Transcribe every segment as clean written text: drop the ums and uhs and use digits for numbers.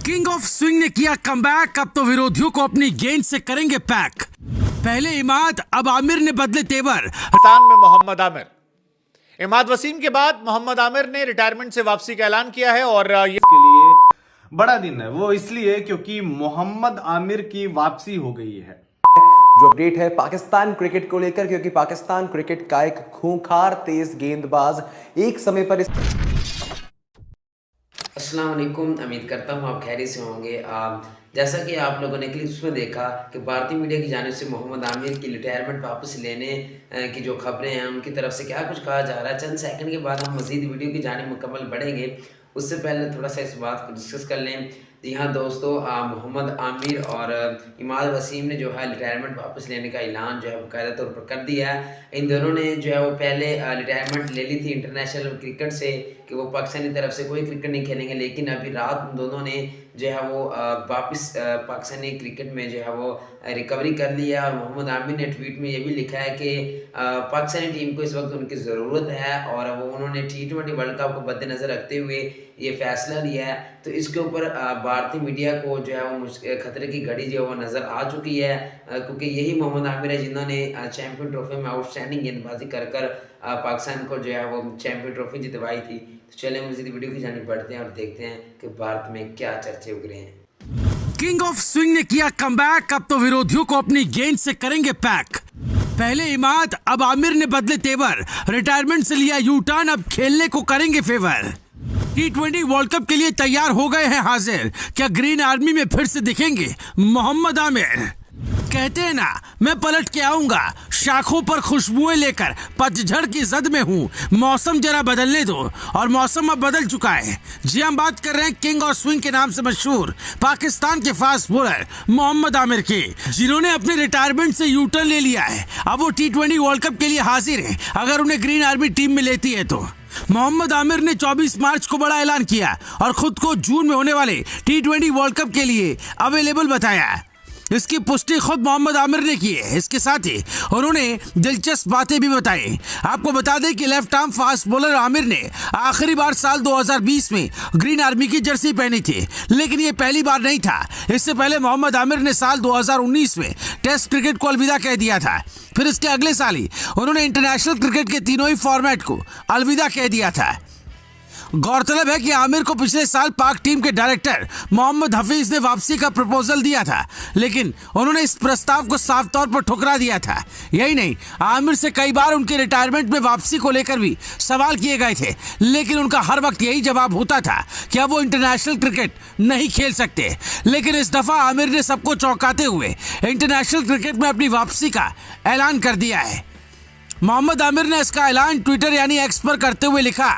King of swing ने किया comeback, अब तो विरोधियों को अपनी गेंद से करेंगे पैक। पहले इमाद, अब आमिर ने बदले तेवर। पाकिस्तान में मोहम्मद आमिर, इमाद वसीम के बाद मोहम्मद आमिर ने रिटायरमेंट से वापसी का ऐलान किया है और ये के लिए बड़ा दिन है। वो इसलिए क्योंकि मोहम्मद आमिर की वापसी हो गई है। जो अपडेट है पाकिस्तान क्रिकेट को लेकर, क्योंकि पाकिस्तान क्रिकेट का एक खूंखार तेज गेंदबाज एक समय पर अस्सलाम वालेकुम। उम्मीद करता हूँ आप खैरियत से होंगे। जैसा कि आप लोगों ने क्लिप्स में देखा कि भारतीय मीडिया की जानिब से मोहम्मद आमिर की रिटायरमेंट वापस लेने की जो खबरें हैं उनकी तरफ से क्या कुछ कहा जा रहा है। चंद सेकंड के बाद हम मज़ीद वीडियो की जानिब मुकम्मल बढ़ेंगे। उससे पहले थोड़ा सा इस बात को डिस्कस कर लें। जी हाँ दोस्तों, मोहम्मद आमिर और इमाद वसीम ने जो है रिटायरमेंट वापस लेने का ऐलान जो है बाकायदा तौर पर कर दिया है। इन दोनों ने जो है वो पहले रिटायरमेंट ले ली थी इंटरनेशनल क्रिकेट से कि वो पाकिस्तानी तरफ से कोई क्रिकेट नहीं खेलेंगे, लेकिन अभी रात दोनों ने जो है वो वापस पाकिस्तानी क्रिकेट में जो है वो रिकवरी कर लिया। और मोहम्मद आमिर ने ट्वीट में ये भी लिखा है कि पाकिस्तानी टीम को इस वक्त उनकी ज़रूरत है और वो उन्होंने T20 वर्ल्ड कप को मद्देनज़र रखते हुए ये फैसला लिया है। तो इसके ऊपर भारतीय मीडिया को जो है वो खतरे की घड़ी जो है वो नज़र आ चुकी है, क्योंकि यही मोहम्मद आमिर है जिन्होंने चैम्पियन ट्रॉफी में आउटस्टैंडिंग गेंदबाजी कर पाकिस्तान को जो है वो चैम्पियन ट्रॉफी जितवाई थी। तो चलिए मज़ीद वीडियो की जानिब बढ़ते हैं और देखते हैं कि भारत में क्या चर्चे उग रहे हैं। किंग ऑफ स्विंग ने किया कमबैक, अब तो विरोधियों को अपनी गेंद से करेंगे पैक। पहले इमाद, अब आमिर ने बदले तेवर। रिटायरमेंट से लिया यू टर्न, अब खेलने को करेंगे फेवर। T20 वर्ल्ड कप के लिए तैयार हो गए हैं हाजिर, क्या ग्रीन आर्मी में फिर से दिखेंगे मोहम्मद आमिर? कहते हैं ना, मैं पलट के आऊंगा शाखों पर खुशबुएं लेकर, पतझड़ की जद में हूँ, मौसम जरा बदलने दो। और मौसम अब बदल चुका है। जी हम बात कर रहे हैं किंग ऑफ स्विंग के नाम से मशहूर पाकिस्तान के फास्ट बॉलर मोहम्मद आमिर के, जिन्होंने अपने रिटायरमेंट से यू टर्न ले लिया है। अब वो T20 वर्ल्ड कप के लिए हाजिर है अगर उन्हें ग्रीन आर्मी टीम में लेती है तो। मोहम्मद आमिर ने 24 मार्च को बड़ा ऐलान किया और खुद को जून में होने वाले T20 वर्ल्ड कप के लिए अवेलेबल बताया। इसकी पुष्टि खुद मोहम्मद आमिर ने की है। इसके साथ ही उन्होंने दिलचस्प बातें भी बताई। आपको बता दें कि left arm fast bowler Aamir ने आखिरी बार साल 2020 में ग्रीन आर्मी की जर्सी पहनी थी, लेकिन ये पहली बार नहीं था। इससे पहले मोहम्मद आमिर ने साल 2019 में टेस्ट क्रिकेट को अलविदा कह दिया था। फिर इसके अगले साल ही उन्होंने इंटरनेशनल क्रिकेट के तीनों ही फॉर्मेट को अलविदा कह दिया था। गौरतलब है कि आमिर को पिछले साल पाक टीम के डायरेक्टर मोहम्मद हफीज ने वापसी का प्रपोजल दिया था, लेकिन उन्होंने इस प्रस्ताव को साफ तौर पर ठुकरा दिया था। यही नहीं, आमिर से कई बार उनके रिटायरमेंट में वापसी को लेकर भी सवाल किए गए थे, लेकिन उनका हर वक्त यही जवाब होता था कि अब वो इंटरनेशनल क्रिकेट नहीं खेल सकते। लेकिन इस दफा आमिर ने सबको चौंकाते हुए इंटरनेशनल क्रिकेट में अपनी वापसी का ऐलान कर दिया है। मोहम्मद आमिर ने इसका ऐलान ट्विटर यानी एक्स पर करते हुए लिखा,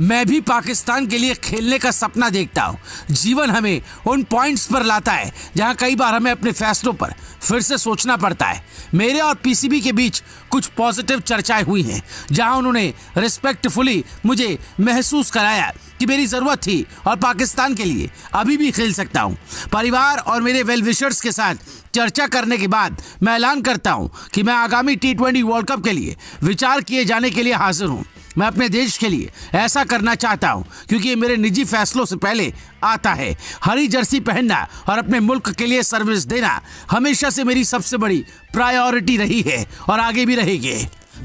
मैं भी पाकिस्तान के लिए खेलने का सपना देखता हूँ। जीवन हमें उन पॉइंट्स पर लाता है जहाँ कई बार हमें अपने फैसलों पर फिर से सोचना पड़ता है। मेरे और पीसीबी के बीच कुछ पॉजिटिव चर्चाएं हुई हैं, जहाँ उन्होंने रिस्पेक्टफुली मुझे महसूस कराया कि मेरी ज़रूरत थी और पाकिस्तान के लिए अभी भी खेल सकता हूँ। परिवार और मेरे वेल विशर्स के साथ चर्चा करने के बाद मैं ऐलान करता हूँ कि मैं आगामी T20 वर्ल्ड कप के लिए विचार किए जाने के लिए हाजिर हूँ। मैं अपने देश के लिए ऐसा करना चाहता हूं, क्योंकि ये मेरे निजी फैसलों से पहले आता है। हरी जर्सी पहनना और अपने मुल्क के लिए सर्विस देना हमेशा से मेरी सबसे बड़ी प्रायोरिटी रही है और आगे भी रहेगी।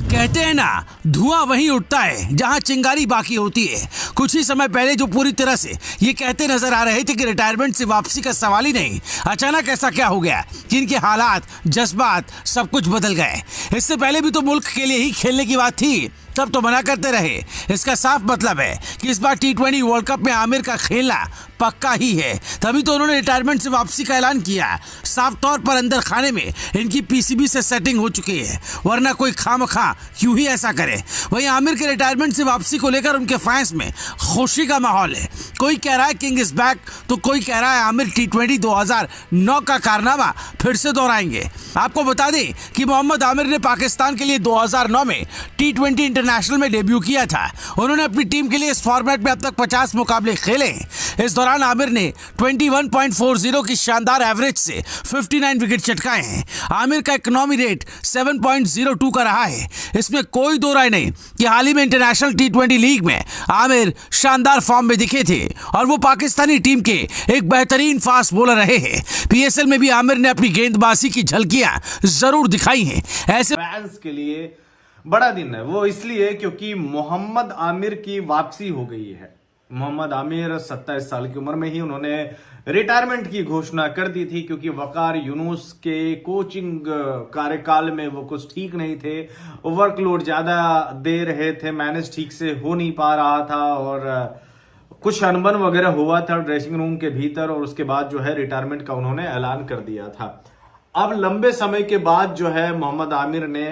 कहते हैं ना, धुआं वहीं उठता है जहां चिंगारी बाकी होती है। कुछ ही समय पहले जो पूरी तरह से ये कहते नजर आ रहे थे कि रिटायरमेंट से वापसी का सवाल ही नहीं, अचानक ऐसा क्या हो गया कि इनके हालात, जज्बात सब कुछ बदल गए। इससे पहले भी तो मुल्क के लिए ही खेलने की बात थी, तब तो मना करते रहे। इसका साफ मतलब है कि इस बार T20 वर्ल्ड कप में आमिर का खेलना पक्का ही है, तभी तो उन्होंने रिटायरमेंट से वापसी का ऐलान किया। साफ तौर पर अंदर खाने में इनकी पीसीबी से सेटिंग हो चुकी है, वरना कोई खामखा क्यों ही ऐसा करे। वहीं आमिर के रिटायरमेंट से वापसी को लेकर उनके फैंस में खुशी का माहौल है। कोई कह रहा है किंग इज बैक, तो कोई कह रहा है आमिर T20 2009 का कारनामा फिर से दोहराएंगे। आपको बता दें कि मोहम्मद आमिर ने पाकिस्तान के लिए 2009 में T20 इंटरनेशनल में डेब्यू किया था। उन्होंने अपनी टीम के लिए इस फॉर्मेट में अब तक 50 मुकाबले खेले। इस दौरान आमिर ने 21.40 की शानदार एवरेज से 59 विकेट चटकाए हैं। आमिर का इकोनॉमी रेट 7.02 का रहा है। इसमें कोई दो राय नहीं कि हाल ही में इंटरनेशनल T20 लीग में आमिर शानदार फॉर्म में दिखे थे और वो पाकिस्तानी टीम के एक बेहतरीन फास्ट बॉलर रहे हैं। PSL में भी आमिर ने अपनी गेंदबाजी की झलकियां जरूर दिखाई हैं। ऐसे फैंस के लिए बड़ा दिन है, वो इसलिए क्योंकि मोहम्मद आमिर की वापसी हो गई है। मोहम्मद आमिर 27 साल की उम्र में ही उन्होंने रिटायरमेंट की घोषणा कर दी थी, क्योंकि वकार यूनुस के कोचिंग कार्यकाल में वो कुछ ठीक नहीं थे, वर्कलोड ज्यादा दे रहे थे, मैनेज ठीक से हो नहीं पा रहा था और कुछ अनबन वगैरह हुआ था ड्रेसिंग रूम के भीतर, और उसके बाद जो है रिटायरमेंट का उन्होंने ऐलान कर दिया था। अब लंबे समय के बाद जो है मोहम्मद आमिर ने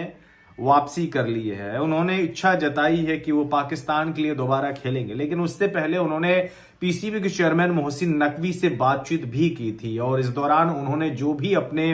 वापसी कर ली है। उन्होंने इच्छा जताई है कि वो पाकिस्तान के लिए दोबारा खेलेंगे, लेकिन उससे पहले उन्होंने पीसीबी के चेयरमैन मोहसिन नकवी से बातचीत भी की थी और इस दौरान उन्होंने जो भी अपने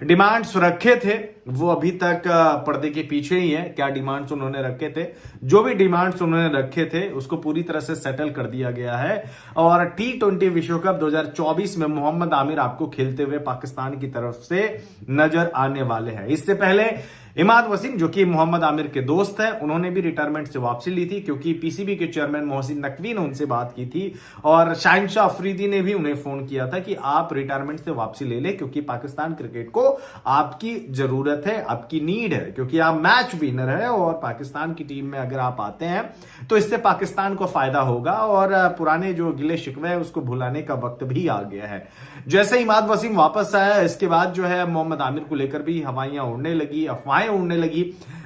डिमांड्स रखे थे वो अभी तक पर्दे के पीछे ही है। क्या डिमांड्स उन्होंने रखे थे? जो भी डिमांड्स उन्होंने रखे थे उसको पूरी तरह से सेटल कर दिया गया है और T20 विश्व कप 2024 में मोहम्मद आमिर आपको खेलते हुए पाकिस्तान की तरफ से नजर आने वाले हैं। इससे पहले इमाद वसीम, जो कि मोहम्मद आमिर के दोस्त है, उन्होंने भी रिटायरमेंट से वापसी ली थी, क्योंकि पीसीबी के चेयरमैन मोहसिन नकवी ने उनसे बात की थी और शाहिनशाह अफरीदी ने भी उन्हें फोन किया था कि आप रिटायरमेंट से वापसी ले लें, क्योंकि पाकिस्तान क्रिकेट को आपकी जरूरत है, आपकी नीड है, क्योंकि आप मैच विनर है और पाकिस्तान की टीम में अगर आप आते हैं तो इससे पाकिस्तान को फायदा होगा और पुराने जो गिले शिकवे है उसको भुलाने का वक्त भी आ गया है। जैसे इमाद वसीम वापस आया, इसके बाद जो है मोहम्मद आमिर को लेकर भी हवाइयां उड़ने लगी, अफवाहें उड़ने लगी,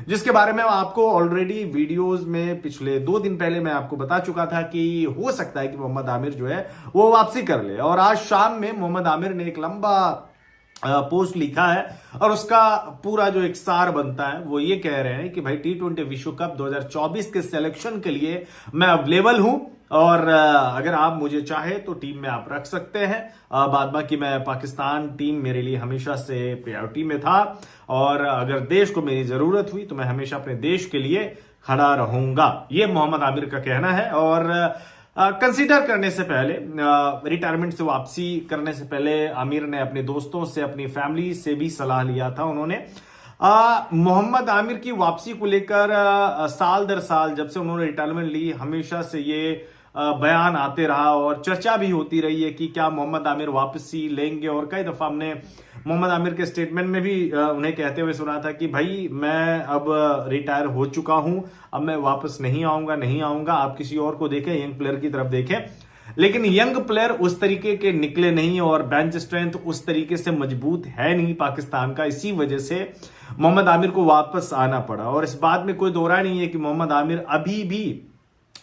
जिसके बारे में आपको ऑलरेडी वीडियोस में पिछले 2 दिन पहले मैं आपको बता चुका था कि हो सकता है कि मोहम्मद आमिर जो है वो वापसी कर ले। और आज शाम में मोहम्मद आमिर ने एक लंबा पोस्ट लिखा है और उसका पूरा जो एक सार बनता है वो ये कह रहे हैं कि भाई T20 विश्व कप 2024 के सिलेक्शन के लिए मैं अवेलेबल हूं और अगर आप मुझे चाहे तो टीम में आप रख सकते हैं। बाद बाकी मैं पाकिस्तान टीम मेरे लिए हमेशा से प्रायोरिटी में था और अगर देश को मेरी जरूरत हुई तो मैं हमेशा अपने देश के लिए खड़ा रहूंगा। ये मोहम्मद आमिर का कहना है और कंसीडर करने से पहले, रिटायरमेंट से वापसी करने से पहले आमिर ने अपने दोस्तों से, अपनी फैमिली से भी सलाह लिया था। उन्होंने मोहम्मद आमिर की वापसी को लेकर साल दर साल जब से उन्होंने रिटायरमेंट ली हमेशा से ये बयान आते रहा और चर्चा भी होती रही है कि क्या मोहम्मद आमिर वापसी लेंगे। और कई दफा हमने मोहम्मद आमिर के स्टेटमेंट में भी उन्हें कहते हुए सुना था कि भाई मैं अब रिटायर हो चुका हूं, अब मैं वापस नहीं आऊंगा, आप किसी और को देखें, यंग प्लेयर की तरफ देखें। लेकिन यंग प्लेयर उस तरीके के निकले नहीं और बेंच स्ट्रेंथ उस तरीके से मजबूत है नहीं पाकिस्तान का, इसी वजह से मोहम्मद आमिर को वापस आना पड़ा। और इस बात में कोई दो राय नहीं है कि मोहम्मद आमिर अभी भी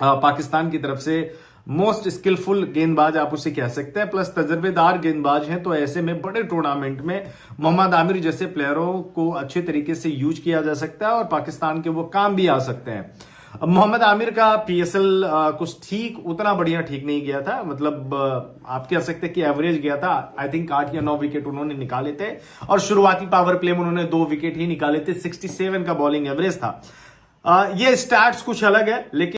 पाकिस्तान की तरफ से मोस्ट स्किलफुल गेंदबाज आप उसे कह सकते हैं, प्लस तजर्बेदार गेंदबाज हैं। तो ऐसे में बड़े टूर्नामेंट में मोहम्मद आमिर जैसे प्लेयरों को अच्छे तरीके से यूज किया जा सकता है और पाकिस्तान के वो काम भी आ सकते हैं। अब मोहम्मद आमिर का PSL कुछ ठीक उतना बढ़िया ठीक नहीं गया था, मतलब आप कह सकते हैं कि एवरेज गया था। आई थिंक 8 या 9 विकेट उन्होंने निकाले थे और शुरुआती पावर प्ले में उन्होंने 2 विकेट ही निकाले थे। 67 का बॉलिंग एवरेज था। ये स्टैट्स कुछ अलग है, लेकिन